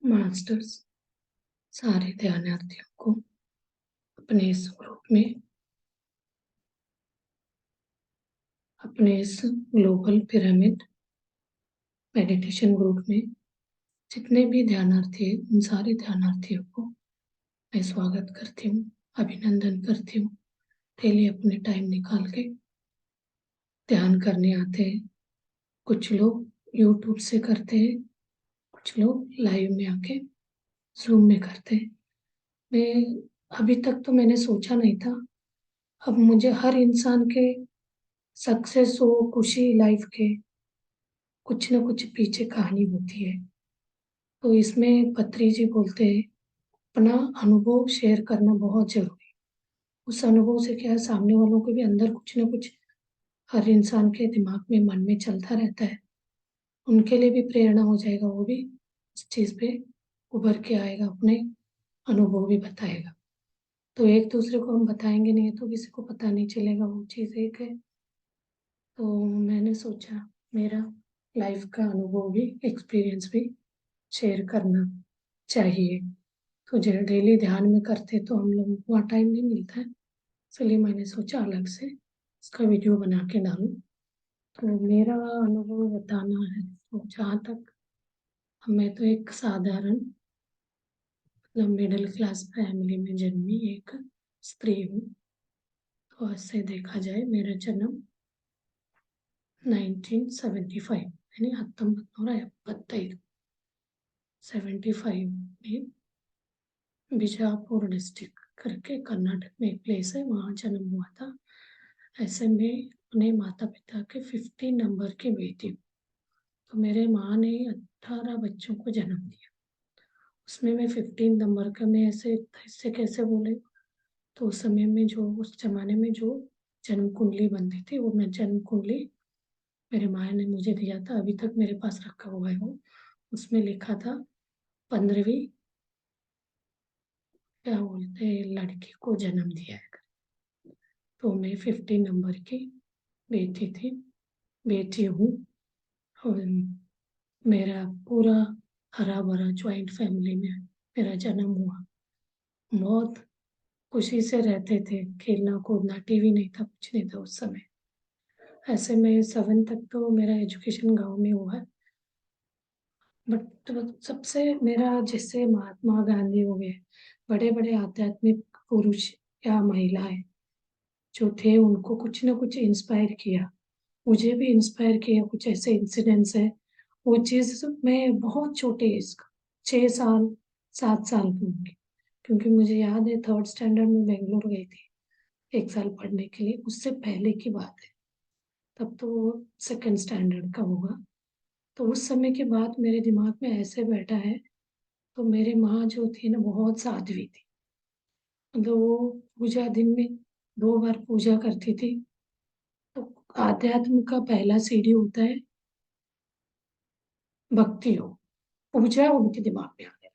Masters सारे ध्यानार्थियों को अपने इस ग्रुप में, अपने इस ग्लोबल पिरामिड मेडिटेशन ग्रुप में जितने भी ध्यानार्थी हैं, उन सारे ध्यानार्थियों को मैं स्वागत करती हूँ, अभिनंदन करती हूँ। डेली अपने टाइम निकाल के ध्यान करने आते हैं। कुछ लोग यूट्यूब से करते हैं, कुछ लोग लाइव में आके जूम में करते हैं। मैं अभी तक तो मैंने सोचा नहीं था, अब मुझे हर इंसान के सक्सेस हो, खुशी लाइफ के कुछ न कुछ पीछे कहानी होती है। तो इसमें पत्री जी बोलते हैं अपना अनुभव शेयर करना बहुत जरूरी है। उस अनुभव से क्या है, सामने वालों के भी अंदर कुछ न कुछ हर इंसान के दिमाग में, मन में चलता रहता है। उनके लिए भी प्रेरणा हो जाएगा, वो भी इस चीज पे उभर के आएगा, अपने अनुभव भी बताएगा। तो एक दूसरे को हम बताएंगे नहीं तो किसी को पता नहीं चलेगा, वो चीज एक है। तो मैंने सोचा मेरा लाइफ का अनुभव भी, एक्सपीरियंस भी शेयर करना चाहिए। तो जो डेली ध्यान में करते तो हम लोगों को वहाँ टाइम नहीं मिलता है, इसलिए मैंने सोचा अलग से इसका वीडियो बना के डालूं। तो मेरा अनुभव बताना है तो जहाँ तक, मैं तो एक साधारण मतलब मिडिल क्लास फैमिली में जन्मी एक स्त्री हूँ। तो ऐसे देखा जाए मेरा जन्म 1975 यानी 1975 में बीजापुर डिस्ट्रिक्ट करके कर्नाटक में एक प्लेस है, वहाँ जन्म हुआ था। ऐसे में अपने माता पिता के 15 नंबर की बेटी हूँ। तो मेरे माँ ने 18 बच्चों को जन्म दिया, उसमें मैं 15 नंबर का, मैं ऐसे इससे कैसे बोले। तो उस समय में जो, उस जमाने में जो जन्म कुंडली बनती थी, वो मैं जन्म कुंडली मेरे माँ ने मुझे दिया था, अभी तक मेरे पास रखा हुआ है वो। उसमें लिखा था 15वीं, क्या बोलते हैं, लड़की को जन्म दिया है। तो मैं 15 नंबर की बेटी थी, बेटी हूँ। और मेरा पूरा हरा भरा ज्वाइंट फैमिली में मेरा जन्म हुआ। बहुत खुशी से रहते थे, खेलना कूदना, टीवी नहीं था, कुछ नहीं था उस समय। ऐसे में 7 तक तो मेरा एजुकेशन गांव में हुआ है। बट सबसे मेरा, जैसे महात्मा गांधी हो गए, बड़े बड़े आध्यात्मिक पुरुष या महिलाएं जो थे, उनको कुछ ना कुछ इंस्पायर किया, मुझे भी इंस्पायर किया। कुछ ऐसे इंसिडेंट्स है, वो चीज़ मैं बहुत छोटे एज का, 6 साल 7 साल की होंगी, क्योंकि मुझे याद है 3rd स्टैंडर्ड में बेंगलोर गई थी 1 साल पढ़ने के लिए, उससे पहले की बात है। तब तो वो 2nd स्टैंडर्ड का होगा। तो उस समय के बाद मेरे दिमाग में ऐसे बैठा है। तो मेरे माँ जो थी ना, बहुत साध्वी थी। मतलब वो पूजा दिन में 2 बार पूजा करती थी। तो आध्यात्म का पहला सीढ़ी होता है भक्ति हो, पूजा उनके दिमाग में आ गया।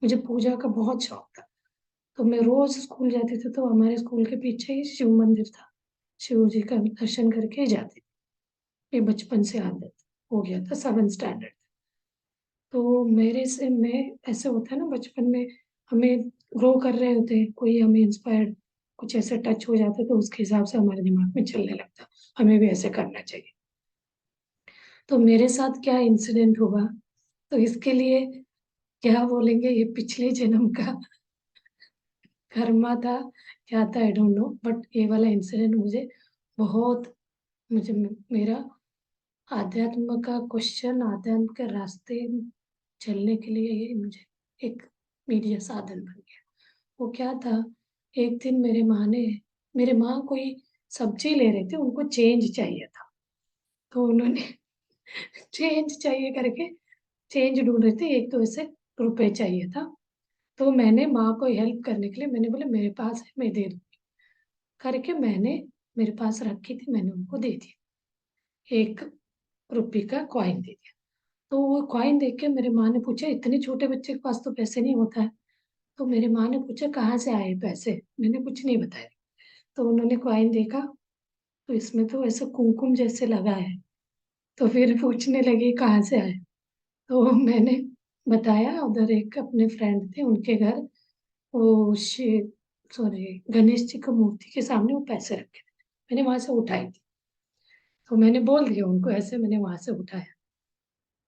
मुझे पूजा का बहुत शौक था। तो मैं रोज स्कूल जाती थी, तो हमारे स्कूल के पीछे ही शिव मंदिर था, शिव जी का दर्शन करके ही जाती थी। ये बचपन से आदत हो गया था, 7th स्टैंडर्ड। तो मेरे से, मैं ऐसे होता है ना बचपन में, हमें ग्रो कर रहे होते हैं, कोई हमें इंस्पायर्ड कुछ ऐसे टच हो जाता है, तो उसके हिसाब से हमारे दिमाग में चलने लगता, हमें भी ऐसे करना चाहिए। तो मेरे साथ क्या इंसिडेंट हुआ, तो इसके लिए क्या बोलेंगे, ये पिछले जन्म का कर्मा था, क्या था आई डोंट नो। बट ये वाला इंसिडेंट मुझे बहुत, मुझे मेरा आध्यात्म का क्वेश्चन, आध्यात्म के रास्ते चलने के लिए ये मुझे एक मीडिया साधन बन गया। वो क्या था, एक दिन मेरे माँ कोई सब्जी ले रहे थे, उनको चेंज चाहिए था। तो उन्होंने चेंज चाहिए करके चेंज ढूंढ रहे थे, एक तो ऐसे रुपए चाहिए था। तो मैंने माँ को हेल्प करने के लिए मैंने बोला मेरे पास है, मैं दे दूंगी करके, मैंने मेरे पास रखी थी, मैंने उनको दे दी, 1 रुपये का कॉइन दे दिया। तो वो कॉइन देख के मेरे माँ ने पूछा, इतने छोटे बच्चे के पास तो पैसे नहीं होता है। तो मेरे माँ ने पूछा कहाँ से आए पैसे, मैंने कुछ नहीं बताया। तो उन्होंने कॉइन देखा, तो इसमें तो ऐसा कुमकुम जैसे लगा है। तो फिर पूछने लगी कहाँ से आए। तो मैंने बताया उधर एक अपने फ्रेंड थे उनके घर, वो सॉरी गणेश जी की मूर्ति के सामने वो पैसे रखे थे। मैंने वहां से उठाई थी, तो मैंने बोल दिया उनको ऐसे मैंने वहां से उठाया।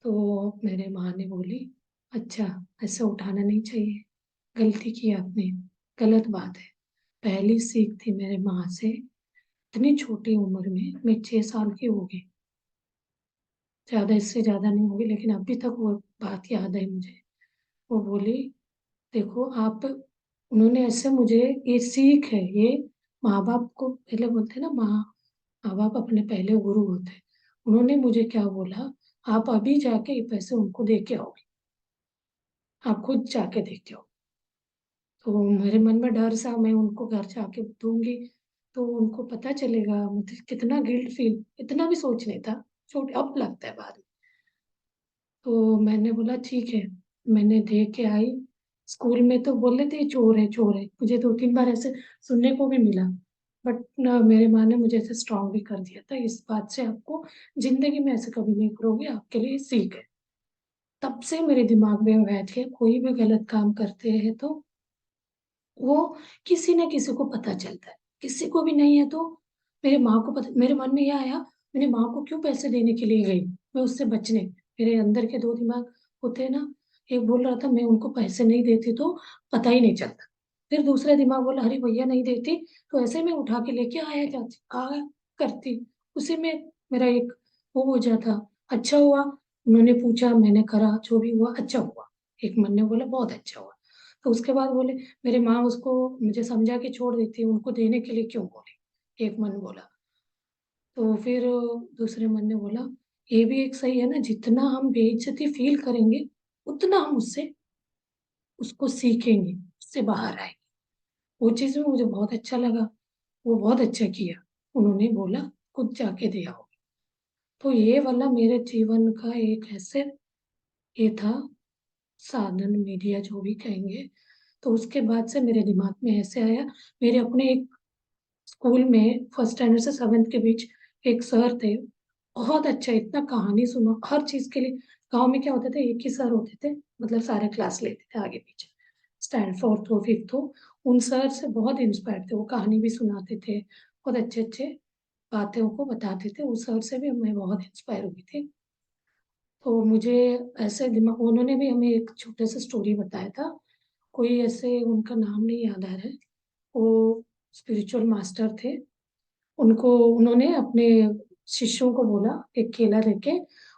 तो मेरे माँ ने बोली, अच्छा ऐसा उठाना नहीं चाहिए, गलती की आपने, गलत बात है। पहली सीख थी मेरे माँ से। इतनी छोटी उम्र में, मैं 6 साल की हो गई, ज्यादा इससे ज्यादा नहीं होगी, लेकिन अभी तक वो बात याद है मुझे। वो बोली, देखो आप, उन्होंने ऐसे मुझे, ये सीख है ये, माँ बाप को पहले बोलते हैं ना, माँ माँ बाप अपने पहले गुरु होते हैं। उन्होंने मुझे क्या बोला, आप अभी जाके ये पैसे उनको दे के आओगे, आप खुद जाके दे के आओ। तो मेरे मन में डर सा, मैं उनको घर जाके दूंगी तो उनको पता चलेगा, मुझे कितना गिल्ट फील, इतना भी सोच नहीं था, छोटे अब लगता है बाद में। तो मैंने बोला ठीक है, मैंने दे के आई। स्कूल में तो बोले थे चोर है चोर है, मुझे 2-3 बार ऐसे सुनने को भी मिला। बट ना, मेरे माँ ने मुझे ऐसे स्ट्रांग भी कर दिया था, इस बात से आपको जिंदगी में ऐसे कभी नहीं करोगे, आपके लिए सीख है। तब से मेरे दिमाग में बैठ गया, कोई भी गलत काम करते हैं तो वो किसी न किसी को पता चलता है, किसी को भी नहीं है तो मेरे माँ को पता। मेरे मन में यह आया, मेरी माँ को क्यों पैसे देने के लिए गई, मैं उससे बचने। मेरे अंदर के दो दिमाग होते हैं ना, एक बोल रहा था मैं उनको पैसे नहीं देती तो पता ही नहीं चलता। फिर दूसरा दिमाग बोला, अरे भैया नहीं देती तो ऐसे में उठा के लेके आया जाती आ करती। उसी में मेरा एक वो हो जाता। अच्छा हुआ उन्होंने पूछा, मैंने करा, जो भी हुआ अच्छा हुआ। एक मन ने बोला बहुत अच्छा हुआ। तो उसके बाद बोले, मेरी माँ उसको मुझे समझा के छोड़ देती, उनको देने के लिए क्यों बोली, एक मन बोला। तो फिर दूसरे मन ने बोला, ये भी एक सही है ना, जितना हम बेइज्जती फील करेंगे उतना हम उससे उसको सीखेंगे, उससे बाहर आएंगे। वो चीज़ में मुझे बहुत अच्छा लगा, वो बहुत अच्छा किया। उन्होंने बोला खुद जाके दे आओ। तो ये वाला मेरे जीवन का एक ऐसे ये था साधन, मीडिया जो भी कहेंगे। तो उसके बाद से मेरे दिमाग में ऐसे आया, मेरे अपने एक स्कूल में फर्स्ट स्टैंडर्ड से सेवेंथ के बीच एक सर थे, बहुत अच्छा, इतना कहानी सुना हर चीज के लिए। गांव में क्या होते थे, एक ही सर होते थे, मतलब सारे क्लास लेते थे आगे पीछे, स्टैंड फोर्थ हो फिफ्थ हो। उन सर से बहुत इंस्पायर थे, वो कहानी भी सुनाते थे, बहुत अच्छे अच्छे बातें को बताते थे। उस सर से भी मैं बहुत इंस्पायर हुई थी। तो मुझे ऐसे दिमाग, उन्होंने भी हमें एक छोटे से स्टोरी बताया था, कोई ऐसे उनका नाम नहीं याद आ रहा है। वो स्पिरिचुअल मास्टर थे, उनको उन्होंने अपने शिष्यों को बोला, एक केला लेके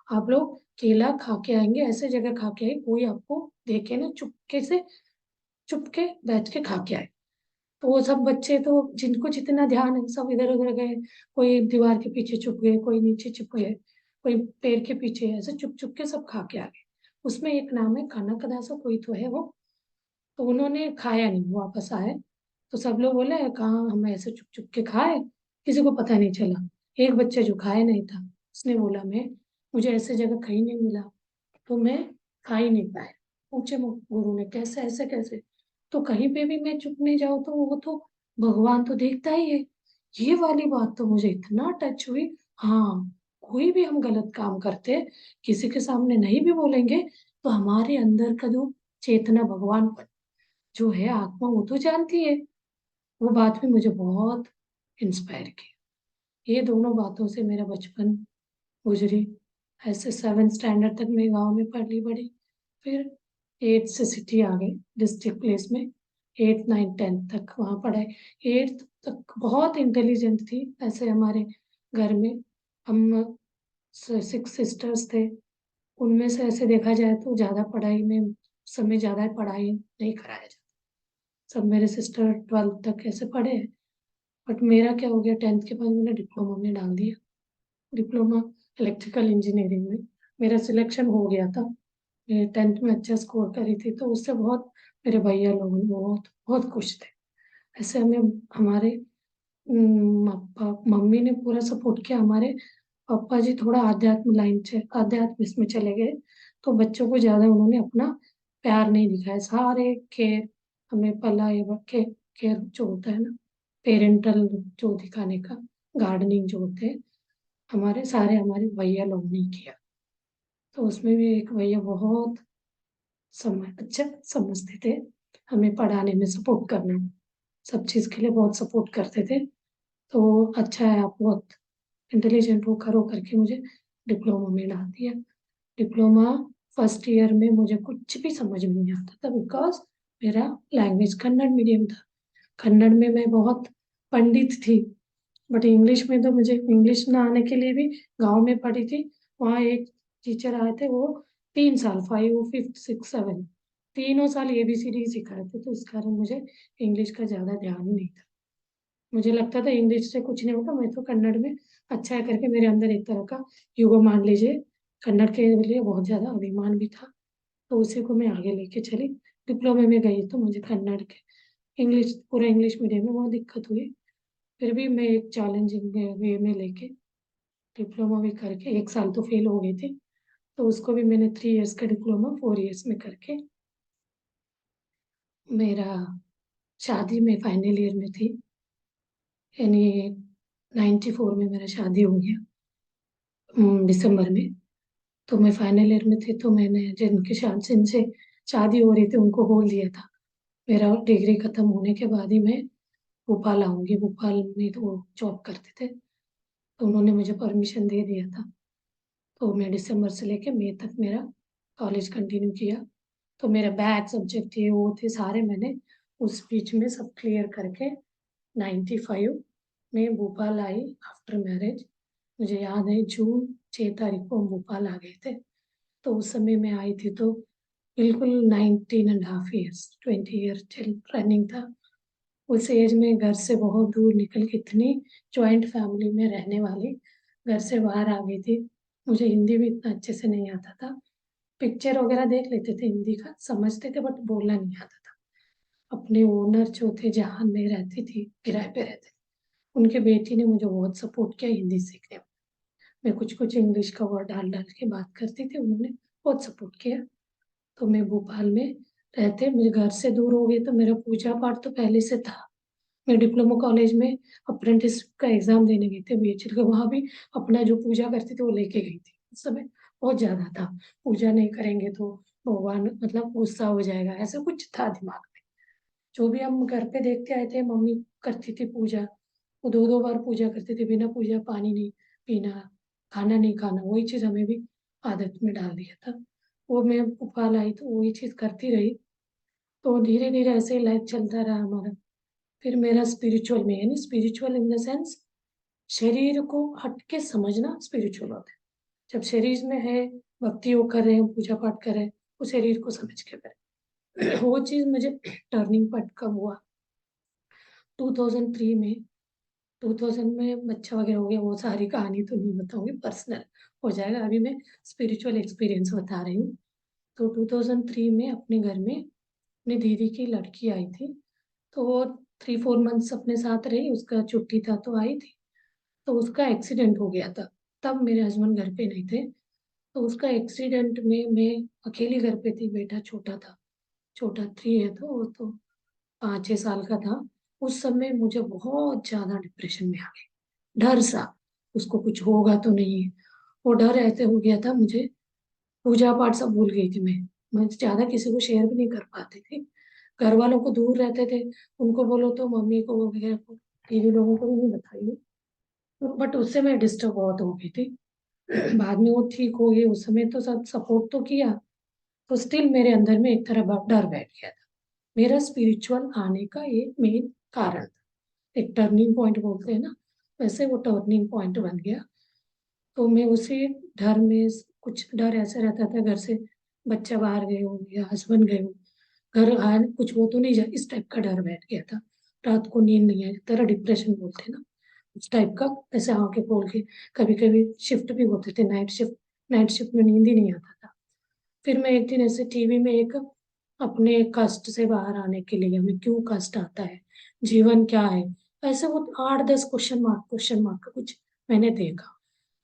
आप लोग केला खा के आएंगे, ऐसे जगह खा के आए कोई आपको देखे ना, चुपके से चुपके बैठ के खा के आए। तो वो सब बच्चे तो जिनको जितना ध्यान है सब इधर उधर गए, कोई दीवार के पीछे छुप गए, कोई नीचे छुप गए, कोई पेड़ के पीछे, ऐसे चुप चुप के सब खा के आ गए। उसमें एक नाम है काना कदासा कोई तो है वो। तो उन्होंने खाया नहीं, वो वापस आए। तो सब लोग बोले कहाँ हम ऐसे चुप चुप के खाए, किसी को पता नहीं चला। एक बच्चा जो खाया नहीं था, उसने बोला मैं, मुझे ऐसे जगह कहीं नहीं मिला तो मैं खा ही नहीं पाया। पूछे गुरु ने कैसे, ऐसे कैसे। तो कहीं पे भी मैं चुप नहीं जाऊँ तो वो तो भगवान तो देखता ही है। ये वाली बात तो मुझे इतना टच हुई। हाँ, कोई भी हम गलत काम करते, किसी के सामने नहीं भी बोलेंगे तो हमारे अंदर का जो चेतना, भगवान जो है आत्मा, वो तो जानती है। वो बात भी मुझे बहुत इंस्पायर की। ये दोनों बातों से मेरा बचपन गुजरी। ऐसे सेवन स्टैंडर्ड तक मैं गांव में पढ़ी बड़ी, फिर एट्थ से सिटी आ गई डिस्ट्रिक्ट प्लेस में। एट्थ नाइन्थ टेंथ तक वहाँ पढ़ाई। एट्थ तक बहुत इंटेलिजेंट थी ऐसे हमारे घर में। हम 6 सिस्टर्स थे, उनमें से ऐसे देखा जाए तो ज़्यादा पढ़ाई में समय ज़्यादा पढ़ाई नहीं कराया जाता। सब मेरे सिस्टर 12th तक ऐसे पढ़े हैं। बट मेरा क्या हो गया, टेंथ के बाद मैंने डिप्लोमा में डाल दिया, डिप्लोमा इलेक्ट्रिकल इंजीनियरिंग में। मेरा सिलेक्शन हो गया था, मैं टेंथ में अच्छा स्कोर करी थी, तो उससे बहुत मेरे भैया लोग बहुत बहुत खुश थे। ऐसे हमें हमारे मम्मी ने पूरा सपोर्ट किया। हमारे पापा जी थोड़ा आध्यात्म इसमें चले गए, तो बच्चों को ज्यादा उन्होंने अपना प्यार नहीं दिखाया, सारे केयर, हमें पला ये केयर, केयर जो होता है ना, पेरेंटल जो दिखाने का, गार्डनिंग जो होते हैं, हमारे सारे हमारे भैया लोग ने किया। तो उसमें भी एक भैया बहुत समय अच्छा समझते थे, हमें पढ़ाने में सपोर्ट करना, सब चीज़ के लिए बहुत सपोर्ट करते थे। तो अच्छा है, आप बहुत इंटेलिजेंट हो, करो करके मुझे डिप्लोमा में डाल दिया। डिप्लोमा फर्स्ट ईयर में मुझे कुछ भी समझ में नहीं आता था, बिकॉज मेरा लैंग्वेज कन्नड़ मीडियम था। कन्नड़ में मैं बहुत पंडित थी, बट इंग्लिश में तो मुझे इंग्लिश ना आने के लिए भी गांव में पढ़ी थी। वहाँ एक टीचर आए थे, वो 3 साल, 5, 5, 6, 7 तीनों साल ABCD सिखाए थे, तो इस कारण मुझे इंग्लिश का ज़्यादा ध्यान ही नहीं था। मुझे लगता था इंग्लिश से कुछ नहीं होगा, मैं तो कन्नड़ में अच्छा है करके मेरे अंदर एक तरह का युगो मान लीजिए, कन्नड़ के लिए बहुत ज़्यादा अभिमान भी था। तो उसी को मैं आगे लेके चली। डिप्लोमे में गई तो मुझे कन्नड़ के इंग्लिश पूरा इंग्लिश मीडियम में बहुत दिक्कत हुई। फिर भी मैं एक चैलेंजिंग वे में लेके डिप्लोमा भी करके 1 साल तो फेल हो गई थी, तो उसको भी मैंने 3 इयर्स का डिप्लोमा 4 इयर्स में करके मेरा शादी में फाइनल ईयर में थी, यानी 94 में मेरा शादी हो गया, दिसंबर में। तो मैं फाइनल ईयर में थी, तो मैंने जिनसे शादी हो रही थी उनको बोल दिया था मेरा डिग्री खत्म होने के बाद ही मैं भोपाल आऊंगी। भोपाल में तो वो जॉब करते थे, तो उन्होंने मुझे परमिशन दे दिया था। तो मैं दिसंबर से लेके मई तक मेरा कॉलेज कंटिन्यू किया। तो मेरा बैच सब्जेक्ट ये वो थे सारे, मैंने उस बीच में सब क्लियर करके 95 में भोपाल आई आफ्टर मैरिज। मुझे याद है जून 6 तारीख को हम भोपाल आ गए थे। तो उस समय मैं आई थी तो बिल्कुल 19.5 ईयर्स, 20 ईयर चल रनिंग था। उस एज में घर से बहुत दूर निकल के इतनी जॉइंट फैमिली में रहने वाली घर से बाहर आ गई थी। मुझे हिंदी भी इतना अच्छे से नहीं आता था। पिक्चर वगैरह देख लेते थे, हिंदी का समझते थे, बट बोलना नहीं आता था। अपने ओनर जो थे जहाँ मैं रहती थी, किराए पे रहते थे, उनके बेटी ने मुझे बहुत सपोर्ट किया हिंदी सीखने में। मैं कुछ कुछ इंग्लिश का वर्ड डाल डाल के बात करती थी, उन्होंने बहुत सपोर्ट किया। तो मैं भोपाल में रहते, मेरे घर से दूर हो गए, तो मेरा पूजा पाठ तो पहले से था। मैं डिप्लोमा कॉलेज में अप्रेंटिस का एग्जाम देने गई थी BHL का, वहां भी अपना जो पूजा करती थी वो लेके गई थी। उस समय बहुत ज्यादा था, पूजा नहीं करेंगे तो भगवान मतलब गुस्सा हो जाएगा, ऐसा कुछ था दिमाग में। जो भी हम घर पे देखते आए थे, मम्मी करती थी पूजा, वो 2-2 बार पूजा करती थी, बिना पूजा पानी नहीं पीना, खाना नहीं खाना, वही चीज हमें भी आदत में डाल दिया था। वो मैं भोपाल आई तो वही चीज करती रही। तो धीरे धीरे ऐसे ही लाइफ चलता रहा हमारा। फिर मेरा स्पिरिचुअल में, यानी स्पिरिचुअल इन द सेंस शरीर को हट के समझना स्पिरिचुअल होता है। जब शरीर में है, भक्ति वो कर रहे हैं, पूजा पाठ कर रहे हैं, वो शरीर को समझ के करें। वो चीज मुझे टर्निंग पॉइंट कब हुआ, 2003 में। 2000 में बच्चा वगैरह हो गया, वो सारी कहानी तो नहीं बताऊंगी, पर्सनल हो जाएगा। अभी मैं स्पिरिचुअल एक्सपीरियंस बता रही हूँ। तो 2003 में अपने घर में अपनी दीदी की लड़की आई थी। तो वो 3-4 मंथ्स अपने साथ रही, उसका छुट्टी था तो आई थी। तो उसका एक्सीडेंट हो गया था, तब मेरे हस्बैंड घर पे नहीं थे। तो उसका एक्सीडेंट में मैं अकेली घर पे थी, बेटा छोटा था, छोटा 3 है, तो वो तो 5-6 साल का था। उस समय मुझे बहुत ज्यादा डिप्रेशन में आ गई, डर सा, उसको कुछ होगा तो नहीं है। वो डर ऐसे हो गया था मुझे, पूजा पाठ सब भूल गई थी मैं ज्यादा किसी को शेयर भी नहीं कर पाती थी। घर वालों को दूर रहते थे, उनको बोलो तो मम्मी को वगैरह को, दीदी लोगों को भी नहीं बताइए। बट उससे मैं डिस्टर्ब बहुत हो गई थी। बाद में वो ठीक हो गई, उस समय तो सब सपोर्ट तो किया, तो स्टिल मेरे अंदर में एक तरह का डर बैठ गया था। मेरा स्पिरिचुअल आने का ये मेन कारण था, एक टर्निंग पॉइंट बोलते हैं ना, वैसे वो टर्निंग पॉइंट बन गया। तो मैं उसी डर में, कुछ डर ऐसा रहता था घर से बच्चा बाहर गए हो या हस्बैंड गए हो, घर आ कुछ वो तो नहीं जाए, इस टाइप का डर बैठ गया था। रात को नींद नहीं आई, तरह डिप्रेशन बोलते हैं ना, उस टाइप का। ऐसे आंखें खोल के कभी कभी शिफ्ट भी होते थे, नाइट शिफ्ट में नींद ही नहीं आता था। फिर मैं एक दिन ऐसे टीवी में एक अपने कष्ट से बाहर आने के लिए, हमें क्यों कष्ट आता है, जीवन क्या है, ऐसे वो 8-10 क्वेश्चन मार्क का कुछ मैंने देखा।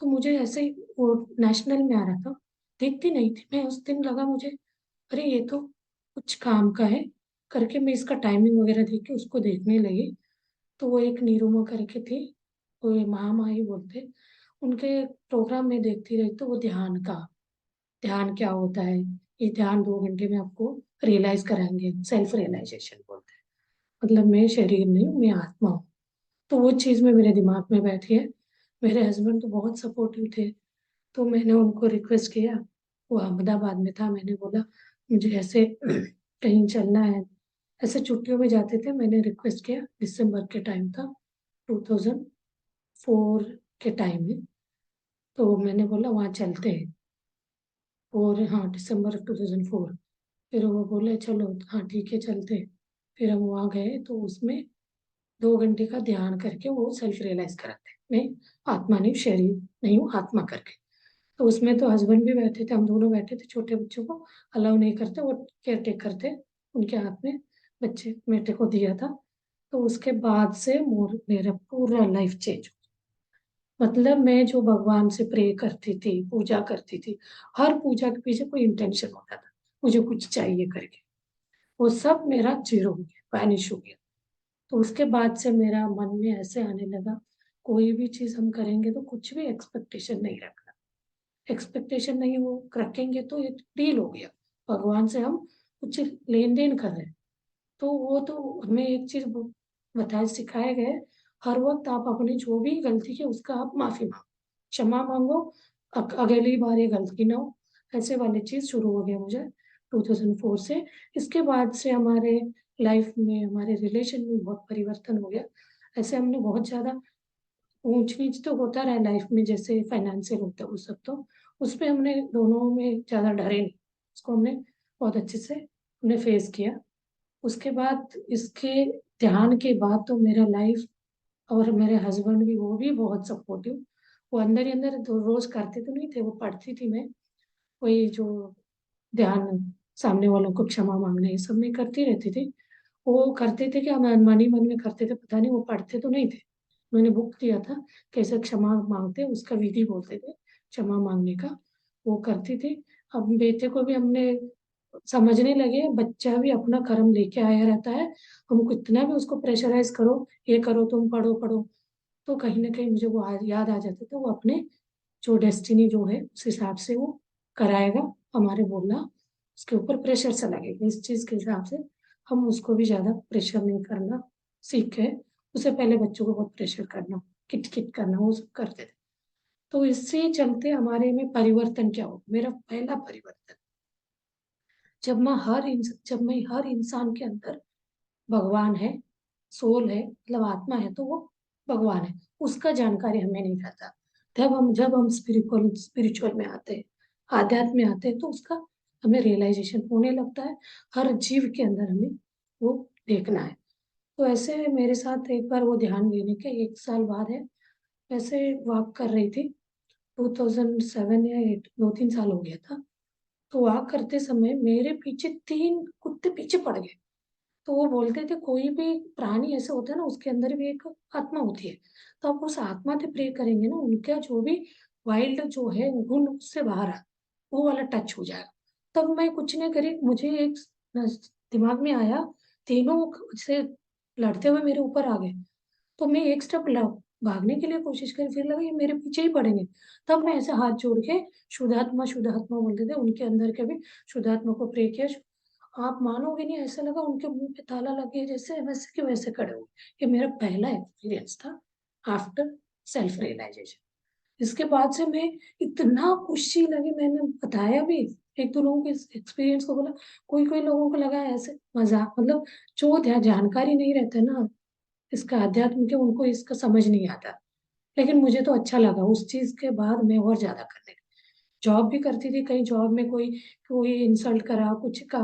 तो मुझे ऐसे ही वो नेशनल में आ रहा था, देखती नहीं थी मैं, उस दिन लगा मुझे अरे ये तो कुछ काम का है करके, मैं इसका टाइमिंग वगैरह देख के उसको देखने लगी। तो वो एक निरुमा करके थी, वो महामाई बोलते, उनके प्रोग्राम में देखती रही। तो वो ध्यान का, ध्यान क्या होता है, ये ध्यान 2 घंटे में आपको रियलाइज कराएंगे, सेल्फ रियलाइजेशन बोलते हैं। मतलब मैं शरीर नहीं हूँ, मैं आत्मा हूँ। तो वो चीज़ में मेरे दिमाग में बैठी है। मेरे हस्बैंड तो बहुत सपोर्टिव थे, तो मैंने उनको रिक्वेस्ट किया। वो अहमदाबाद में था, मैंने बोला मुझे ऐसे कहीं चलना है, ऐसे छुट्टियों में जाते थे। मैंने रिक्वेस्ट किया, दिसंबर के टाइम था, 2004 के टाइम में। तो मैंने बोला वहाँ चलते हैं, और हाँ दिसंबर 2004। फिर वो बोले चलो हाँ ठीक है चलते हैं। फिर हम वहाँ गए, तो उसमें 2 घंटे का ध्यान करके वो सेल्फ रियलाइज कराते हैं, मैं आत्मा नहीं, शरीर नहीं हूँ, आत्मा करके। तो उसमें तो हस्बैंड भी बैठे थे, हम दोनों बैठे थे। छोटे बच्चों को अलाउ नहीं करते, वो केयर टेकर थे, उनके हाथ में बच्चे बेटे को दिया था। तो उसके बाद से मेरा पूरा लाइफ चेंज। मतलब मैं जो भगवान से प्रे करती थी, पूजा करती थी, हर पूजा के पीछे कोई इंटेंशन होता था, मुझे कुछ चाहिए करके, वो सब मेरा जीरो हो गया, वैनिश हो गया। तो उसके बाद से मेरा मन में ऐसे आने लगा, कोई भी चीज हम करेंगे तो कुछ भी एक्सपेक्टेशन नहीं रखना। एक्सपेक्टेशन नहीं वो रखेंगे तो एक डील हो गया, भगवान से हम कुछ लेन देन कर रहे हैं। तो वो तो हमें एक चीज बताए सिखाए गए, हर वक्त आप अपनी जो भी गलती की उसका आप माफी मांगो, क्षमा मांगो, अगली बार ये गलती ना हो। ऐसे वाली चीज शुरू हो गया मुझे 2004 से। इसके बाद से हमारे लाइफ में, हमारे रिलेशन में बहुत परिवर्तन हो गया। ऐसे हमने बहुत ज्यादा ऊंच नीच तो होता रहा लाइफ में, जैसे फाइनेंशियल होता है वो सब, तो उसमें हमने दोनों में ज्यादा डरे नहीं, उसको हमने बहुत अच्छे से हमने फेस किया। उसके बाद इसके ध्यान के बाद तो मेरा लाइफ, और मेरे हस्बैंड भी, वो भी बहुत सपोर्टिव। वो अंदर ही अंदर रोज करते तो नहीं थे, वो पढ़ती थी मैं, वही जो ध्यान, सामने वालों को क्षमा मांगना, ये सब मैं करती रहती थी। वो करते थे कि हम मन ही मन में करते थे, पता नहीं वो पढ़ते तो नहीं थे। मैंने बुक दिया था कैसे क्षमा मांगते, उसका विधि बोलते थे क्षमा मांगने का, वो करती थी। अब बेटे को भी हमने समझने लगे, बच्चा भी अपना कर्म लेके आया रहता है, हम कितना भी उसको प्रेशराइज करो, ये करो, तुम पढ़ो पढ़ो, तो कहीं ना कहीं मुझे वो याद आ जाता था, वो अपने जो डेस्टिनी जो है उस हिसाब से वो कराएगा। हमारे बोलना उसके ऊपर प्रेशर सा लगेगा, इस चीज के हिसाब से हम उसको भी ज्यादा प्रेशर नहीं करना सीख गए। उससे पहले बच्चों को बहुत प्रेशर करना, किट किट करना, वो सब करते थे। तो इससे चलते हमारे में परिवर्तन क्या हो, मेरा पहला परिवर्तन, जब मैं हर इंसान के अंदर भगवान है, सोल है, मतलब आत्मा है, तो वो भगवान है, उसका जानकारी हमें नहीं रहता। जब हम स्पिरिचुअल में आते हैं, आध्यात्म में आते हैं, तो उसका हमें रियलाइजेशन होने लगता है। हर जीव के अंदर हमें वो देखना है। तो ऐसे मेरे साथ एक बार वो ध्यान लेने के 1 साल बाद है, ऐसे वॉक कर रही थी, 2007 या 8, 2-3 साल हो गया था। तो वॉक करते समय मेरे पीछे 3 कुत्ते पीछे पड़ गए। तो वो बोलते थे कोई भी प्राणी ऐसा होता है ना, उसके अंदर भी एक आत्मा होती है। तो आप उस आत्मा से प्रे करेंगे ना, उनका जो भी वाइल्ड जो है गुण उससे बाहर आ, वो वाला टच हो जाएगा। तब मैं कुछ नहीं करी, मुझे एक दिमाग में आया, तीनों से लड़ते हुए मेरे ऊपर आ गए। तो मैं एक स्टेप भागने के लिए कोशिश करी, फिर लगा ये मेरे पीछे ही पड़ेंगे। तब मैं ऐसे हाथ जोड़ के शुद्धात्मा शुद्धात्मा बोलते थे, उनके अंदर के भी शुद्धात्मा को प्रे किया। आप मानोगे नहीं, ऐसा लगा उनके मुंह पे ताला लग गया, जैसे वैसे के वैसे खड़े हुए। ये मेरा पहला एक्सपीरियंस था आफ्टर सेल्फ रियलाइजेशन। इसके बाद से मैं इतना खुशी लगी, मैंने बताया भी, एक दो लोगों के एक्सपीरियंस को बोला। कोई कोई लोगों को लगा ऐसे मजाक, मतलब जो जानकारी नहीं रहता ना इसका अध्यात्म के, उनको इसका समझ नहीं आता। लेकिन मुझे तो अच्छा लगा, उस चीज के बाद मैं और ज्यादा करने लगी। जॉब भी करती थी, कहीं जॉब में कोई कोई इंसल्ट करा, कुछ का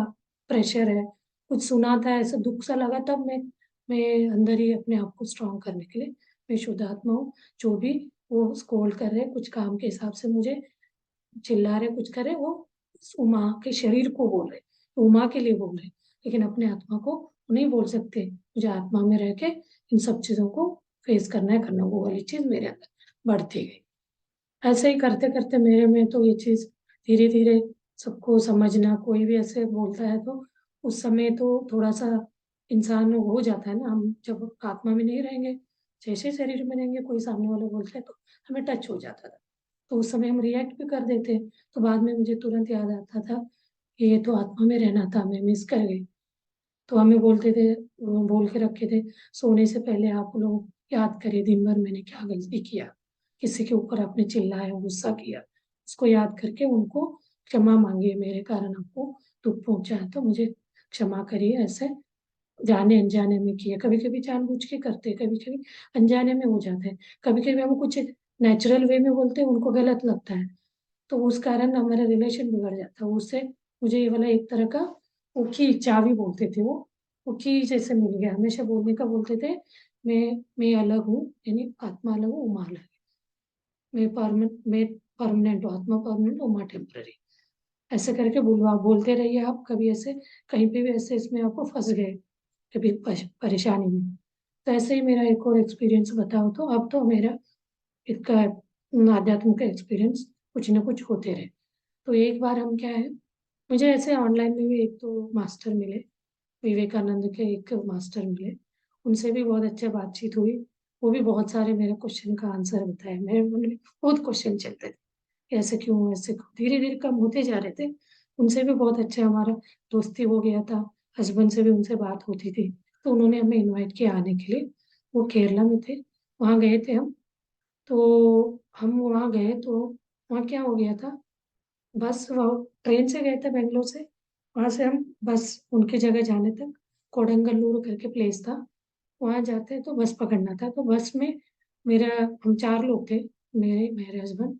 प्रेशर है, कुछ सुना था, ऐसा दुख सा लगा, तब मैं अंदर ही अपने आप को स्ट्रांग करने के लिए, मैं शुद्ध आत्मा हूँ। जो भी वो स्कोल्ड कर रहे, कुछ काम के हिसाब से मुझे चिल्ला रहे, कुछ करे, वो उस उमा के शरीर को बोल रहे, उमा के लिए बोल रहे, लेकिन अपने आत्मा को नहीं बोल सकते। मुझे आत्मा में रह के इन सब चीजों को फेस करना है, करना, वो वाली चीज मेरे अंदर बढ़ती गई। ऐसे ही करते करते मेरे में तो ये चीज धीरे धीरे सबको समझना, कोई भी ऐसे बोलता है तो उस समय तो थोड़ा सा इंसान हो जाता है ना, हम जब आत्मा में नहीं रहेंगे, जैसे शरीर में रहेंगे, कोई सामने वाला बोलता है तो हमें टच हो जाता था। तो उस समय हम रिएक्ट भी कर देते। तो बाद में मुझे तुरंत याद आता था ये तो आत्मा में रहना था, मैं मिस कर गई। तो हमें बोलते थे, वो बोल के रखे थे, सोने से पहले आप लोग याद करिए दिन भर मैंने क्या गलती किया, किसी के ऊपर आपने चिल्लाया, गुस्सा किया, उसको याद करके उनको क्षमा मांगिए, मेरे कारण आपको दुख पहुंचा है तो मुझे क्षमा करिए। ऐसे जाने अनजाने में किया, कभी कभी जानबूझ के करते, कभी कभी अनजाने में हो जाता है, कभी कभी हम कुछ नेचुरल वे में बोलते हैं, उनको गलत लगता है, तो उस कारण हमारा रिलेशन बिगड़ जाता है उससे। मुझे ये वाला एक तरह का वो की चाबी बोलते थे, वो की जैसे मिल गया, हमेशा बोलने का बोलते थे। मैं अलग हूँ, यानी आत्मा अलग हूँ, उमा अलग है। मैं परमानेंट हूँ, आत्मा परमानेंट, उमा टेम्पररी। ऐसे करके बोलवा बोलते रहिए आप, कभी ऐसे कहीं पे भी ऐसे इसमें आपको फंस गए, कभी परेशानी में, तो ऐसे ही मेरा एक और एक्सपीरियंस बताओ। तो अब तो मेरा इसका आध्यात्म का एक्सपीरियंस कुछ ना कुछ होते रहे। तो एक बार हम क्या है, मुझे ऐसे ऑनलाइन में भी एक तो मास्टर मिले, विवेकानंद के एक मास्टर मिले, उनसे भी बहुत अच्छे बातचीत हुई। वो भी बहुत सारे मेरे क्वेश्चन का आंसर बताए, मेरे मन में बहुत क्वेश्चन चलते थे, ऐसे क्यों ऐसे क्यों, धीरे धीरे कम होते जा रहे थे। उनसे भी बहुत अच्छा हमारा दोस्ती हो गया था, हस्बैंड से भी उनसे बात होती थी, तो उन्होंने हमें इनवाइट किया आने के लिए। वो केरला में थे, वहाँ गए थे हम। तो हम वहाँ गए तो वहाँ क्या हो गया था, बस वो ट्रेन से गए थे बेंगलोर से, वहां से हम बस उनकी जगह जाने तक, कोडंगलूर करके प्लेस था, वहां जाते तो बस पकड़ना था। तो बस में मेरा हम 4 लोग थे, मेरे मेरे हस्बैंड,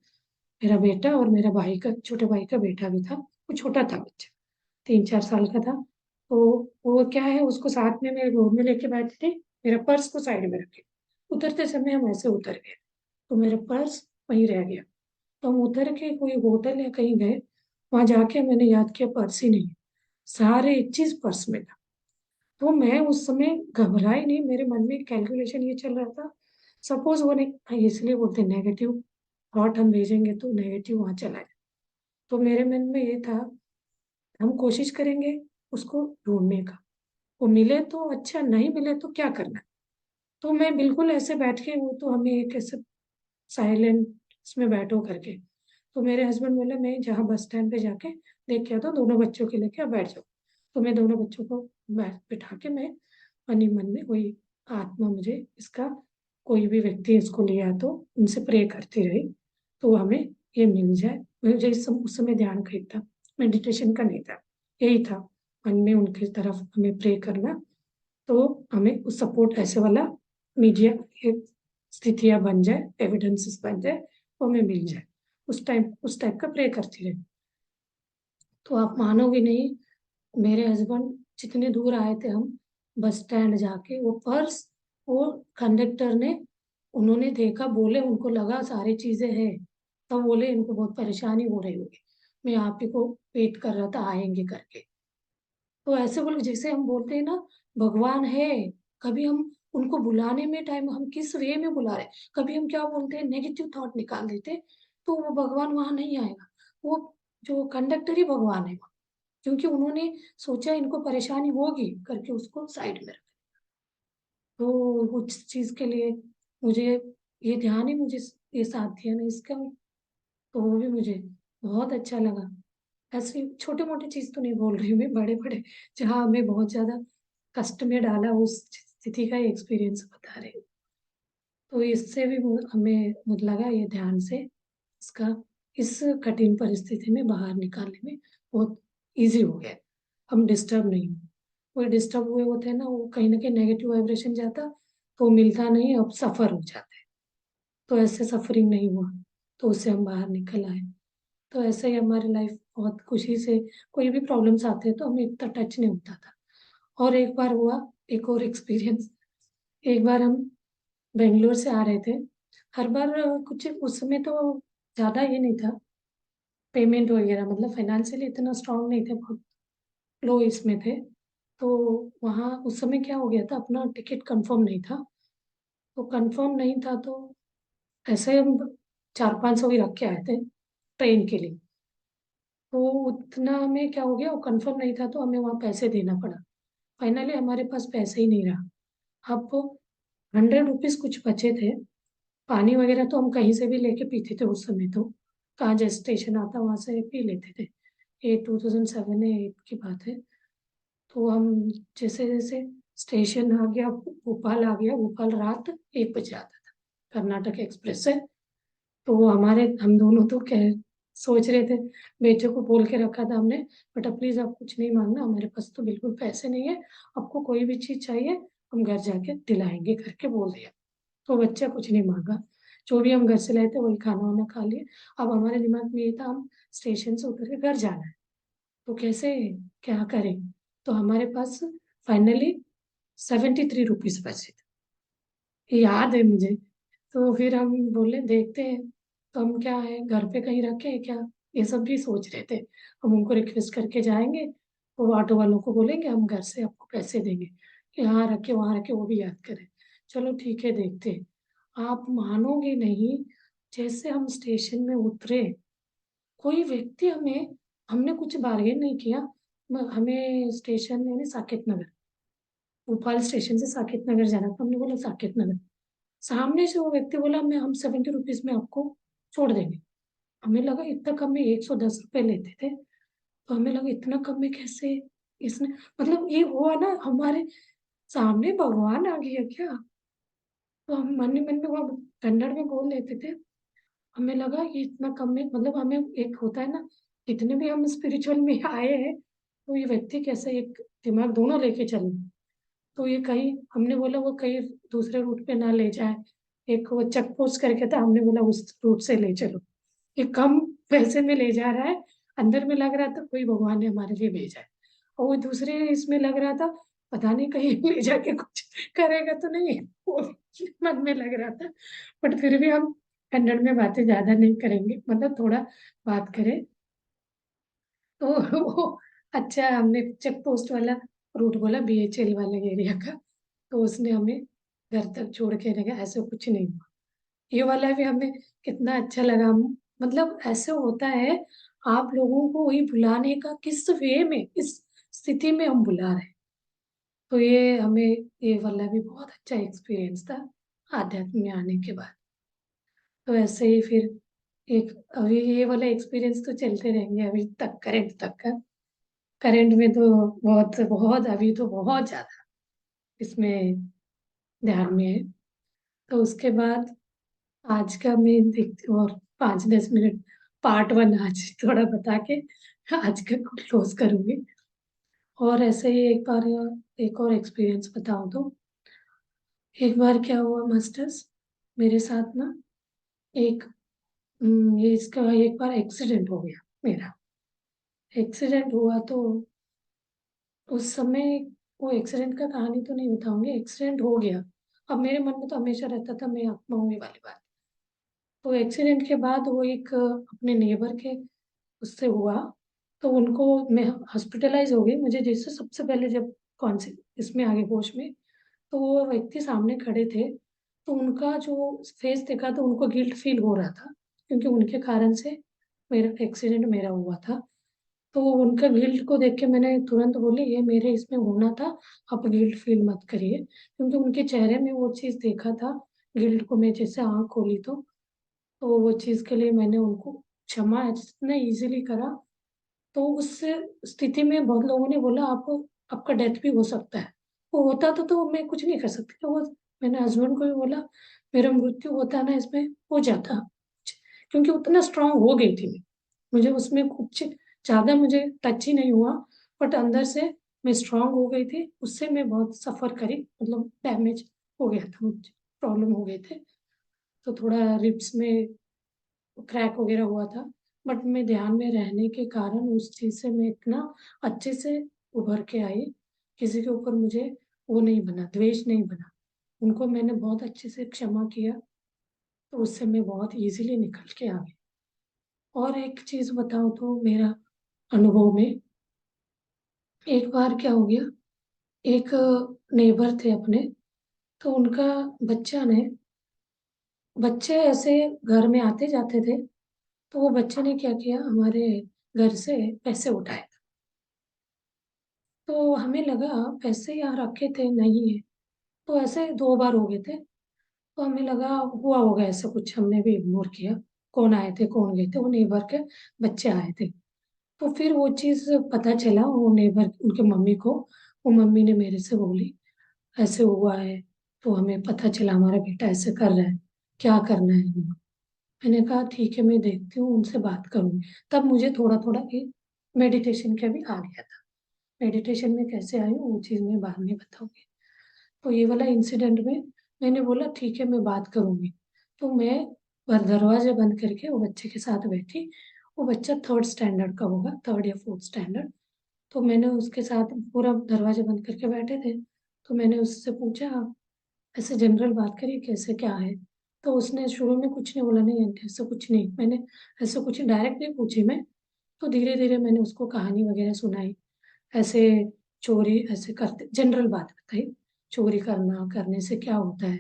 मेरा बेटा और मेरा भाई का, छोटे भाई का बेटा भी था, वो छोटा था बच्चा, 3-4 साल का था। तो वो क्या है, उसको साथ में मेरे गोद में लेके बैठे थे, मेरा पर्स को साइड में रखे, उतरते समय हम ऐसे उतर गए, तो मेरा पर्स वहीं रह गया। तो हम उतर के कोई होटल या कहीं गए, वहां जाके मैंने याद किया पर्स ही नहीं, सारे चीज पर्स में था। तो मैं उस समय घबराई नहीं, मेरे मन में कैलकुलेशन ये चल रहा था, सपोज वो नहीं, हाँ, इसलिए बोलते नेगेटिव थॉट हम भेजेंगे तो नेगेटिव वहां चला है। तो मेरे मन में ये था, हम कोशिश करेंगे उसको ढूंढने का, वो मिले तो अच्छा, नहीं मिले तो क्या करना है। तो मैं बिल्कुल ऐसे बैठ के, वो तो हमें एक ऐसे साइलेंट इसमें बैठो करके, तो मेरे हस्बैंड बोले मैं जहाँ बस स्टैंड पे जाके देख के आता हूँ, दोनों बच्चों के लेके आप बैठ जाओ। तो मैं दोनों बच्चों को बिठा के मैं मन ही मन में कोई आत्मा मुझे इसका, कोई भी व्यक्ति इसको लिया तो उनसे प्रे करती रही, तो हमें ये मिल जाए। मुझे उस समय ध्यान का ही था, मेडिटेशन का नहीं था, यही था मन में उनकी तरफ हमें प्रे करना, तो हमें उस सपोर्ट ऐसे वाला मीडिया स्थितियां बन जाए, एविडेंसेस बन जाए, वो हमें मिल जाए, उस टाइप का प्रे करती रहे। तो आप मानोगे नहीं, मेरे हस्बैंड जितने दूर आए थे हम, बस स्टैंड जाके वो पर्स, वो कंडक्टर ने, उन्होंने देखा, बोले उनको लगा सारी चीजें हैं, तब बोले इनको बहुत परेशानी हो रही होगी, मैं आप ही को वेट कर रहा था आएंगे करके। तो ऐसे बोल जैसे हम बोलते हैं ना, भगवान है, कभी हम उनको बुलाने में टाइम हम किस वे में बुला रहे हैं, कभी हम क्या बोलते हैं नेगेटिव थॉट निकाल देते, तो वो भगवान वहां नहीं आएगा, वो जो कंडक्टर ही भगवान है, क्योंकि उन्होंने सोचा इनको परेशानी होगी करके उसको साइड में रखा। तो उस चीज के लिए मुझे ये ध्यान ही मुझे ये साथ दिया ना इसका, तो वो भी मुझे बहुत अच्छा लगा। ऐसी छोटे मोटे चीज तो नहीं बोल रही हूँ मैं, बड़े बड़े जहाँ हमें बहुत ज्यादा कष्ट में डाला उस स्थिति का एक्सपीरियंस बता रही हूँ। तो इससे भी हमें मुझे लगा ये ध्यान से इसका, इस कठिन परिस्थिति में बाहर निकालने में बहुत इजी हो गया, हम डिस्टर्ब नहीं हुए। कोई डिस्टर्ब हुए होते हैं ना कहीं नेगेटिव वाइब्रेशन जाता, तो मिलता नहीं, अब सफर हो जाते, तो ऐसे सफरिंग नहीं हुआ, तो उससे हम बाहर निकल आए। तो ऐसे ही हमारी लाइफ बहुत खुशी से, कोई भी प्रॉब्लम्स आते हैं तो हमें इतना टच नहीं होता था। और एक बार हुआ, एक और एक्सपीरियंस, एक बार हम बेंगलोर से आ रहे थे, हर बार कुछ उस समय तो ज़्यादा ये नहीं था, पेमेंट वगैरह मतलब फाइनेंशियली इतना स्ट्रांग नहीं थे, बहुत लो इसमें थे। तो वहाँ उस समय क्या हो गया था, अपना टिकट कंफर्म नहीं था, तो कंफर्म नहीं था तो ऐसे हम 400-500 ही रख के आए थे ट्रेन के लिए। तो उतना हमें क्या हो गया, वो कंफर्म नहीं था तो हमें वहाँ पैसे देना पड़ा, फाइनली हमारे पास पैसे ही नहीं रहा। अब 100 रुपीज कुछ बचे थे, पानी वगैरह तो हम कहीं से भी लेके पीते थे उस समय, तो कहाँ जैसे स्टेशन आता वहां से पी लेते थे, ये 2007 या 8 की बात है। तो हम जैसे जैसे स्टेशन आ गया, भोपाल आ गया, भोपाल रात 1 बजे आता था कर्नाटक एक्सप्रेस से। तो वो हम दोनों तो कह सोच रहे थे, बेटे को बोल के रखा था हमने, बेटा प्लीज आप कुछ नहीं मांगना, हमारे पास तो बिल्कुल पैसे नहीं है, आपको कोई भी चीज चाहिए हम घर जाके दिलाएंगे करके बोल दिया। तो बच्चा कुछ नहीं मांगा, जो भी हम घर से लाए थे वही खाना वाना खा लिए। अब हमारे दिमाग में ये था हम स्टेशन से उतर के घर जाना है, तो कैसे क्या करें। तो हमारे पास फाइनली 73 रुपीज बचे थे, याद है मुझे। तो फिर हम बोले देखते हैं, तो हम क्या है घर पे कहीं रखे क्या, ये सब भी सोच रहे थे। हम उनको रिक्वेस्ट करके जाएंगे, वो ऑटो वालों को बोलेंगे हम घर से आपको पैसे देंगे, कि यहाँ रखे वहाँ रखे, वो भी याद करें। चलो ठीक है देखते हैं। आप मानोगे नहीं, जैसे हम स्टेशन में उतरे, कोई व्यक्ति हमें, हमने कुछ बार्गेन नहीं किया, हमें स्टेशन यानी साकेत नगर, भोपाल स्टेशन से साकेत नगर जाना था, हमने बोला साकेत नगर। सामने से वो व्यक्ति बोला मैं हम 70 रुपीज में आपको छोड़ देंगे। हमें लगा इतना कम में, 110 रुपये लेते थे, तो हमें लगा इतना कम में कैसे इसने, मतलब ये हुआ ना हमारे सामने भगवान आ गया क्या। तो हम मन ही मन में वो कन्नड़ में बोल लेते थे। हमें लगा ये इतना कम में, मतलब हमें एक होता है ना, इतने भी हम स्पिरिचुअल में आए हैं, तो ये व्यक्ति कैसे एक दिमाग दोनों लेके चल, तो ये कहीं, हमने बोला वो कहीं दूसरे रूट पे ना ले जाए, एक वो चेक पोस्ट करके था, हमने बोला उस रूट से ले चलो, ये कम पैसे में ले जा रहा है। अंदर में लग रहा था कोई भगवान ने हमारे लिए भेजा है, और वो दूसरे इसमें लग रहा था पता नहीं कहीं ले जाके कुछ करेगा तो नहीं, वो मन में लग रहा था। बट फिर भी हम कन्नड़ में बातें ज्यादा नहीं करेंगे, मतलब थोड़ा बात करें। तो वो अच्छा, हमने चेक पोस्ट वाला रूट बोला, बीएचएल वाले एरिया का, तो उसने हमें घर तक छोड़ के लगा, ऐसे कुछ नहीं हुआ। ये वाला भी हमें कितना अच्छा लगा, मतलब ऐसे होता है, आप लोगों को वही बुलाने का किस वे में, किस स्थिति में हम बुला रहे हैं। तो ये हमें, ये वाला भी बहुत अच्छा एक्सपीरियंस था आध्यात्म में आने के बाद। तो ऐसे ही फिर एक, अभी ये वाला एक्सपीरियंस तो चलते रहेंगे अभी तक, करंट तक का। करंट में तो बहुत बहुत अभी तो बहुत ज्यादा इसमें ध्यान में है। तो उसके बाद आज का मैं देखती हूँ, और 5-10 मिनट पार्ट 1 आज थोड़ा बता के आज का क्लोज करूंगी। और ऐसे ही एक बार एक और एक्सपीरियंस बताऊं तो, एक बार क्या हुआ मास्टर्स, मेरे साथ ना एक, ये इसका एक बार एक्सीडेंट हो गया मेरा। एक्सीडेंट हुआ तो उस समय, वो एक्सीडेंट का कहानी तो नहीं बताऊंगी, एक्सीडेंट हो गया। अब मेरे मन में तो हमेशा रहता था मैं आत्मा हूँ, ये वाली बात। तो एक्सीडेंट के बाद वो एक अपने नेबर के उससे हुआ, तो उनको, मैं हॉस्पिटलाइज हो गई, मुझे जैसे सबसे पहले जब कौन से इसमें आगे होश में, तो वो व्यक्ति सामने खड़े थे, तो उनका जो फेस देखा तो उनको गिल्ट फील हो रहा था, क्योंकि उनके कारण से मेरा एक्सीडेंट मेरा हुआ था। तो उनका गिल्ट को देख के मैंने तुरंत बोली ये मेरे इसमें होना था, आप गिल्ट फील मत करिए, क्योंकि उनके चेहरे में वो चीज़ देखा था। गिल्ट को मैं जैसे आँख खोली तो वो चीज़ के लिए मैंने उनको क्षमा जितना इजीली करा। तो उस स्थिति में बहुत लोगों ने बोला आप, आपका डेथ भी हो सकता है। वो होता तो मैं कुछ नहीं कर सकती, तो वो मैंने हस्बैंड को भी बोला मेरा मृत्यु होता ना इसमें हो जाता, क्योंकि उतना स्ट्रांग हो गई थी मैं, मुझे उसमें कुछ ज्यादा मुझे टच ही नहीं हुआ, बट अंदर से मैं स्ट्रांग हो गई थी, उससे मैं बहुत सफर करी, मतलब डैमेज हो गया था मुझे, प्रॉब्लम हो गए थे। तो थोड़ा रिब्स में क्रैक वगैरह हुआ था, बट मैं ध्यान में रहने के कारण उस चीज से मैं इतना अच्छे से उभर के आई, किसी के ऊपर मुझे वो नहीं बना, द्वेष नहीं बना, उनको मैंने बहुत अच्छे से क्षमा किया, तो उससे मैं बहुत इजीली निकल के आ गई। और एक चीज बताऊं तो मेरा अनुभव में, एक बार क्या हो गया, एक नेबर थे अपने, तो उनका बच्चा ने, बच्चे ऐसे घर में आते जाते थे, तो वो बच्चे ने क्या किया, हमारे घर से पैसे उठाए। तो हमें लगा पैसे यहाँ रखे थे नहीं है, तो ऐसे 2 बार हो गए थे, तो हमें लगा हुआ होगा ऐसा कुछ, हमने भी इग्नोर किया। कौन आए थे कौन गए थे, वो नेबर के बच्चे आए थे। तो फिर वो चीज़ पता चला वो नेबर उनके मम्मी को, वो मम्मी ने मेरे से बोली ऐसे हुआ है, तो हमें पता चला हमारा बेटा ऐसे कर रहा है, क्या करना है हमें। मैंने कहा ठीक है मैं देखती हूँ, उनसे बात करूंगी। तब मुझे थोड़ा थोड़ा एक मेडिटेशन का भी आ गया था। मेडिटेशन में कैसे आई हूँ वो चीज़ मैं बाद में बताऊंगी। तो ये वाला इंसिडेंट में मैंने बोला ठीक है मैं बात करूंगी। तो मैं दरवाजा बंद करके वो बच्चे के साथ बैठी। वो बच्चा थर्ड स्टैंडर्ड का होगा, थर्ड या फोर्थ स्टैंडर्ड। तो मैंने उसके साथ पूरा दरवाजा बंद करके बैठे थे। तो मैंने उससे पूछा ऐसे जनरल बात करी कैसे क्या है। तो उसने शुरू में कुछ नहीं बोला, नहीं आंटी ऐसा कुछ नहीं, मैंने ऐसा कुछ डायरेक्ट नहीं पूछी मैं। तो धीरे धीरे मैंने उसको कहानी वगैरह सुनाई। ऐसे चोरी ऐसे करते जनरल बात बताई, चोरी करना करने से क्या होता है।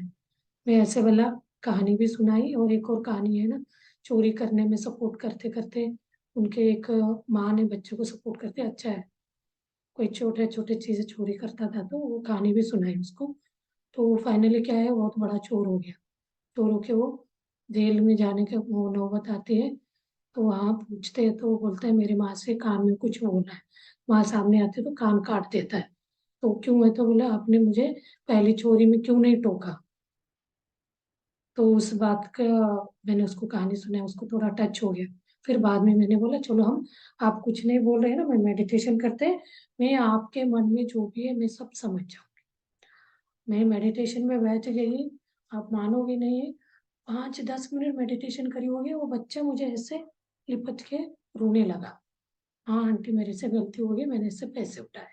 मैं ऐसे वाला कहानी भी सुनाई। और एक और कहानी है ना, चोरी करने में सपोर्ट करते करते उनके एक माँ ने बच्चों को सपोर्ट करते अच्छा है, कोई छोटे छोटे चीजें चोरी करता था तो वो कहानी भी सुनाई उसको। तो फाइनली क्या है, बहुत बड़ा चोर हो गया। चोर होके वो जेल में जाने के वो नौबत आती है। तो वहाँ पूछते हैं तो वो बोलता है मेरे माँ से कान में कुछ बोलना है। माँ सामने आती है तो कान काट देता है। तो क्यों है, तो बोला आपने मुझे पहली चोरी में क्यों नहीं टोका। तो उस बात का मैंने उसको कहानी सुनाई, उसको थोड़ा टच हो गया। फिर बाद में मैंने बोला चलो हम, आप कुछ नहीं बोल रहे हैं ना, मैं मेडिटेशन करते हैं, मैं आपके मन में जो भी है मैं सब समझ जाऊँ। मैं मेडिटेशन में बैठ गई, आप मानोगे नहीं, 5-10 मिनट मेडिटेशन करी होगी, वो बच्चा मुझे ऐसे लिपट के रोने लगा। हाँ आंटी मेरे से गलती हो गई, मैंने इससे पैसे उठाए।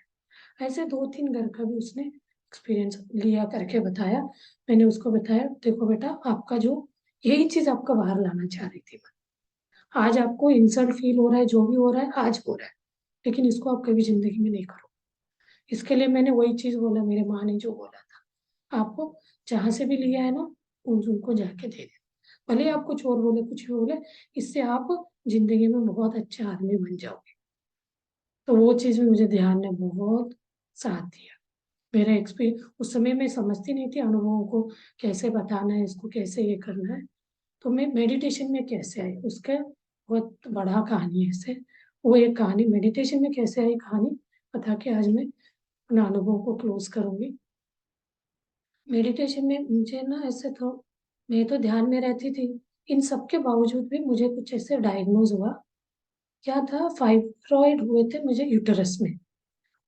ऐसे 2-3 घर का भी उसने एक्सपीरियंस लिया करके बताया। मैंने उसको बताया देखो बेटा आपका जो यही चीज आपका बाहर लाना चाह रही थी मैं। आज आपको इंसल्ट फील हो रहा है, जो भी हो रहा है आज हो रहा है, लेकिन इसको आप कभी जिंदगी में नहीं करो। इसके लिए मैंने वही चीज बोला, मेरे माँ ने जो बोला था आपको, जहां से भी लिया है ना उनको जाके दे दे। भले ही आपको चोर बोले कुछ भी बोले, इससे आप जिंदगी में बहुत अच्छा आदमी बन जाओगे। तो वो चीज में मुझे ध्यान ने बहुत साथ दिया। मेरा एक्सपीरियंस उस समय मैं समझती नहीं थी अनुभवों को, कैसे बताना है इसको, कैसे ये करना है। तो मैं मेडिटेशन में कैसे आई उसका बहुत बड़ा कहानी है ऐसे। वो एक कहानी मेडिटेशन में कैसे आई कहानी बता के आज मैं अपने अनुभव को क्लोज करूंगी। मेडिटेशन में मुझे ना ऐसे तो मैं तो ध्यान में रहती थी, इन सब के बावजूद भी मुझे कुछ ऐसे डायग्नोज हुआ। क्या था, फाइब्रॉइड हुए थे मुझे यूटरस में।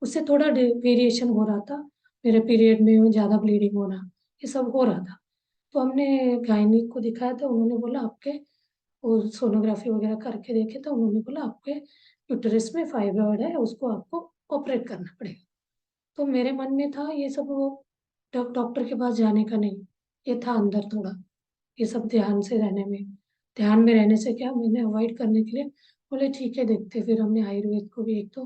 उससे थोड़ा वेरिएशन हो रहा था, मेरे पीरियड में ज़्यादा ब्लीडिंग होना, ये सब हो रहा था। तो हमने गायनिक को दिखाया था, उन्होंने बोला आपके, और सोनोग्राफी वगैरह करके देखे तो उन्होंने बोला आपके यूटरस में फाइब्रॉइड है, उसको आपको ऑपरेट करना पड़ेगा। तो मेरे मन में था ये सब वो डॉक्टर के पास जाने का नहीं, ये था अंदर थोड़ा ये सब ध्यान से रहने में, ध्यान में रहने से क्या मैंने अवॉइड करने के लिए बोले ठीक है देखते। फिर हमने आयुर्वेद को भी एक तो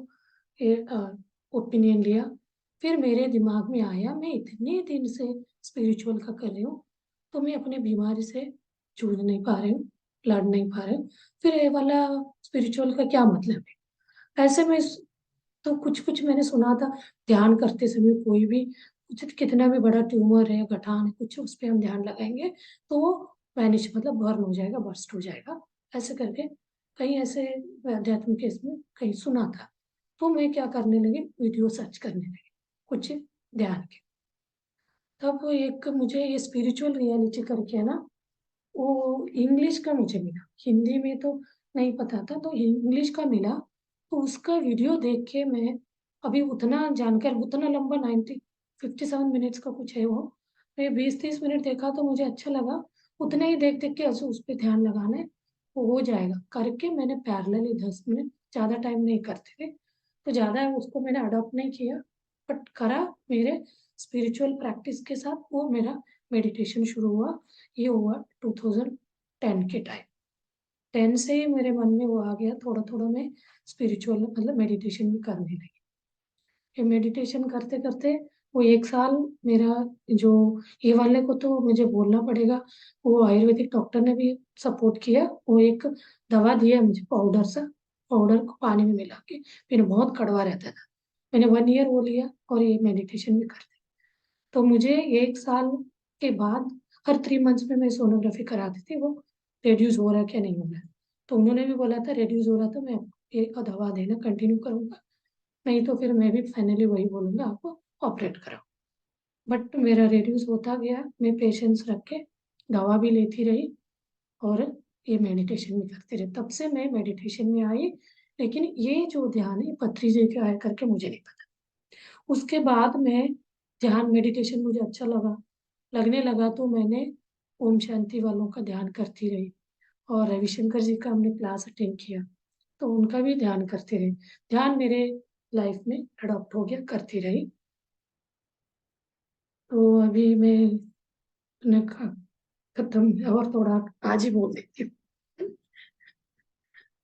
ओपिनियन लिया। फिर मेरे दिमाग में आया मैं इतने दिन से स्पिरिचुअल का कर रही हूँ, तो मैं अपने बीमारी से जूझ नहीं पा रही हूँ, लड़ नहीं पा रही हूँ, फिर ये वाला स्पिरिचुअल का क्या मतलब है। ऐसे में तो कुछ कुछ मैंने सुना था, ध्यान करते समय कोई भी कुछ कितना भी बड़ा ट्यूमर है गठान है कुछ, उस पर हम ध्यान लगाएंगे तो वो वैनिश मतलब बर्न हो जाएगा, बर्स्ट हो जाएगा, ऐसे करके कहीं ऐसे अध्यात्म केस में कहीं सुना था। तो मैं क्या करने लगी, वीडियो सर्च करने लगी कुछ ध्यान के। तब वो एक मुझे ये स्पिरिचुअल रियलिटी करके है ना, वो इंग्लिश का मुझे मिला, हिंदी में तो नहीं पता था, तो इंग्लिश का मिला। तो उसका वीडियो देख के मैं अभी उतना जानकर, उतना लंबा 57 मिनट्स का कुछ है वो, मैं 20-30 मिनट देखा तो मुझे अच्छा लगा। उतना ही देख देख के ऐसे उस पर ध्यान लगाना है, वो हो जाएगा करके मैंने पैरेलली 10 मिनट, ज़्यादा टाइम नहीं करते थे तो ज़्यादा उसको मैंने अडॉप्ट नहीं किया, बट करा मेरे स्पिरिचुअल प्रैक्टिस के साथ। वो मेरा मेडिटेशन शुरू हुआ, ये हुआ 2010 के टाइम। 10 से ही मेरे मन में वो आ गया, थोड़ा थोड़ा मैं स्पिरिचुअल मतलब मेडिटेशन भी करने लगी। ये मेडिटेशन करते करते वो 1 साल मेरा, जो ये वाले को तो मुझे बोलना पड़ेगा, वो आयुर्वेदिक डॉक्टर ने भी सपोर्ट किया। वो एक दवा दिया मुझे पाउडर सा, पाउडर को पानी में मिला के, फिर बहुत कड़वा रहता था। मैंने 1 ईयर वो लिया और ये मेडिटेशन भी कर, तो मुझे 1 साल के बाद हर 3 मंथ्स में मैं सोनोग्राफी कराती थी, वो रिड्यूस हो रहा है क्या नहीं हो रहा है। तो उन्होंने भी बोला था रिड्यूस हो रहा था, मैं ये दवा देना कंटिन्यू करूँगा, नहीं तो फिर मैं भी फाइनली वही बोलूँगा आपको ऑपरेट कराओ। बट मेरा रिड्यूस होता गया, मैं पेशेंस रख के दवा भी लेती रही और ये मेडिटेशन भी करती रही। तब से मैं मेडिटेशन में आई, लेकिन ये जो ध्यान है पथरी जी का है करके मुझे नहीं पता। उसके बाद मैं ध्यान मेडिटेशन मुझे अच्छा लगने लगा तो मैंने ओम शांति वालों का ध्यान करती रही और रविशंकर जी का हमने क्लास अटेंड किया तो उनका भी ध्यान करती रही। ध्यान मेरे लाइफ में अडॉप्ट हो गया, करती रही। तो अभी मैं ने खत्म और थोड़ा आज ही बोल देती हूँ।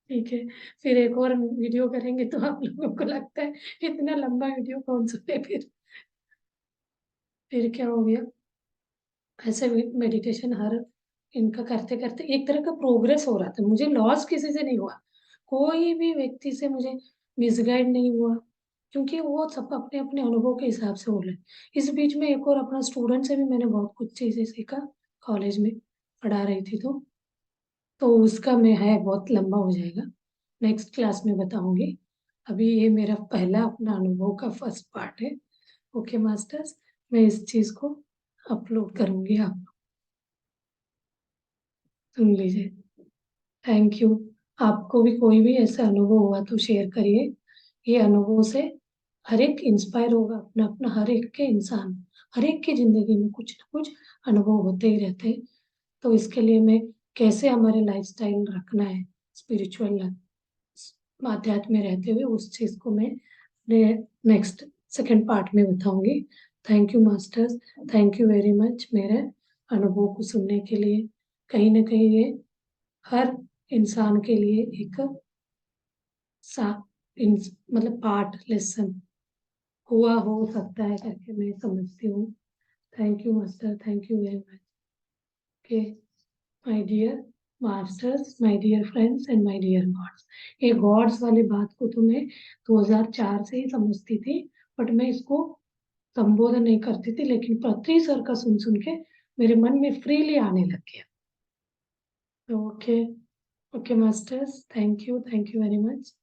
ठीक है, फिर एक और वीडियो करेंगे तो आप लोगों को लगता है इतना लंबा वीडियो कौन सा है फिर क्या हो गया। ऐसे मेडिटेशन हर इनका करते करते एक तरह का प्रोग्रेस हो रहा था, मुझे लॉस किसी से नहीं हुआ, कोई भी व्यक्ति से मुझे मिसगाइड नहीं हुआ, क्योंकि वो सब अपने अपने अनुभव के हिसाब से हो रहे। इस बीच में एक और अपना स्टूडेंट से भी मैंने बहुत कुछ चीजें सीखा, कॉलेज में पढ़ा रही थी तो उसका मैं है बहुत लंबा हो जाएगा, नेक्स्ट क्लास में बताऊंगी। अभी ये मेरा पहला अपना अनुभव का फर्स्ट पार्ट है। ओके मास्टर्स, मैं इस चीज को अपलोड करूंगी, आप सुन लीजिए। Thank you. आपको भी कोई भी ऐसा अनुभव हुआ तो शेयर करिए, ये अनुभव से हर एक इंस्पायर होगा, अपना अपना हर एक के इंसान, हर एक की जिंदगी में कुछ ना कुछ अनुभव होते ही रहते हैं। तो इसके लिए मैं कैसे हमारे लाइफस्टाइल रखना है स्पिरिचुअल आध्यात्म में रहते हुए, उस चीज को मैं नेक्स्ट सेकंड पार्ट में बताऊंगी। Thank you masters, thank you very much मेरे अनुभव को सुनने के लिए। कहीं ना कहीं ये हर इंसान के लिए एक सा मतलब पार्ट लेसन हुआ हो सकता है करके मैं समझती हूँ। Thank you master, thank you very much. Okay my dear masters, my dear friends and my dear gods. ये गॉड्स वाली बात को तो मैं 2004 से ही समझती थी, बट मैं इसको संबोधन नहीं करती थी, लेकिन पृथ्वी सर का सुन सुन के मेरे मन में फ्रीली आने लग गया। Okay, okay masters, thank you very much.